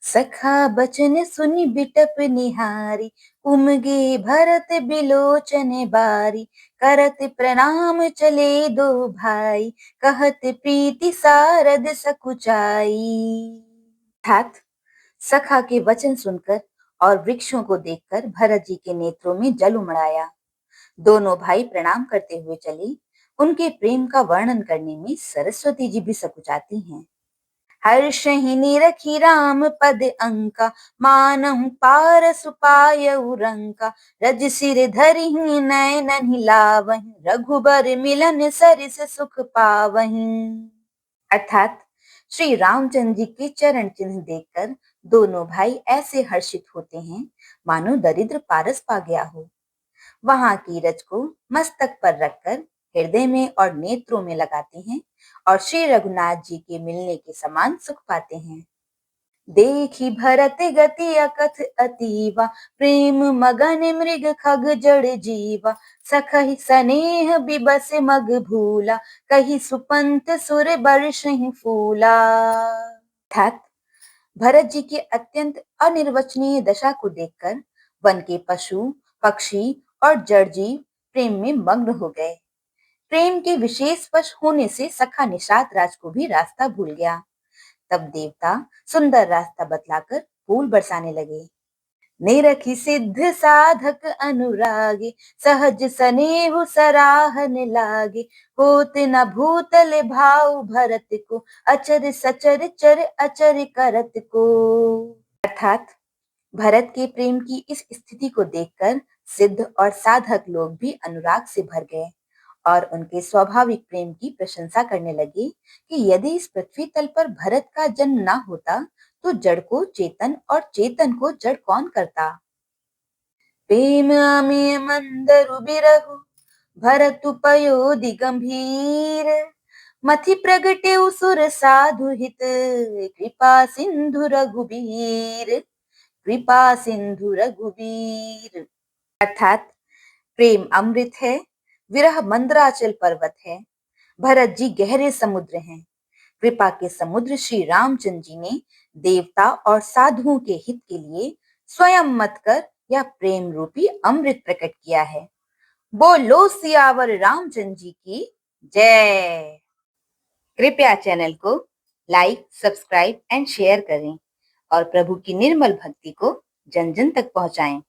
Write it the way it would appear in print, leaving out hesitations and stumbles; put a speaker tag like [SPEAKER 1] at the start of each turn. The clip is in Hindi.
[SPEAKER 1] सखा बचन सुनि बिटप निहारी, उमगे भरत बिलोचन बारी। करत प्रणाम चले दो भाई, कहत प्रीति सारद सकुचाई। अर्थात सखा के वचन सुनकर और वृक्षों को देखकर भरत जी के नेत्रों में जल उमड़। दोनों भाई प्रणाम करते हुए चले। उनके प्रेम का वर्णन करने में सरस्वती जी भी सकुचाती हैं। हर्षहि निरखि राम पद अंका, मानहु पारसु पायउ रंका। रज सिर धरिहि नयन लावहीं, रघुबर मिलन सरिस सुख पावहीं। अर्थात श्री रामचंद्र जी के चरण चिन्ह देखकर दोनों भाई ऐसे हर्षित होते हैं मानो दरिद्र पारस पा गया हो। वहां की रज को मस्तक पर रखकर हृदय में और नेत्रों में लगाते हैं और श्री रघुनाथ जी के मिलने के समान सुख पाते हैं। देखी भरत गति अकथ अतीवा, प्रेम मगन मृग खग जड़ जीवा। सखहि सनेह बिबस मग भूला, कही सुपंत सुर बरषहि फूला। अर्थात भरत जी की अत्यंत अनिर्वचनीय दशा को देखकर वन के पशु, पक्षी और जड़ जीव प्रेम में मग्न हो गए। प्रेम के विशेष वश होने से सखा निषाद राज को भी रास्ता भूल गया। तब देवता सुंदर रास्ता बतलाकर फूल बरसाने लगे। निरखि सिद्ध साधक अनुरागे, सहज सनेहु सराहन लागे। होत न भूतल भाव भरत को, अचर सचर चर अचर करत को। अर्थात भरत के प्रेम की इस स्थिति को देखकर सिद्ध और साधक लोग भी अनुराग से भर गए और उनके स्वाभाविक प्रेम की प्रशंसा करने लगे कि यदि इस पृथ्वी तल पर भरत का जन्म ना होता तो जड़ को चेतन और चेतन को जड़ कौन करता। प्रेम अमिय मंदरु बिरहु, भरतु पयोधि गंभीर। मथि प्रगटे सुर साधु हित, कृपा सिंधु रघुबीर। कृपा सिंधु रघुबीर। अर्थात प्रेम अमृत है, विरह मंदराचल पर्वत है, भरत जी गहरे समुद्र हैं। कृपा के समुद्र श्री रामचंद्र जी ने देवता और साधुओं के हित के लिए स्वयं मत कर यह प्रेम रूपी अमृत प्रकट किया है। बोलो सियावर रामचंद्र जी की जय। कृपया चैनल को लाइक, सब्सक्राइब एंड शेयर करें और प्रभु की निर्मल भक्ति को जन जन तक पहुंचाएं।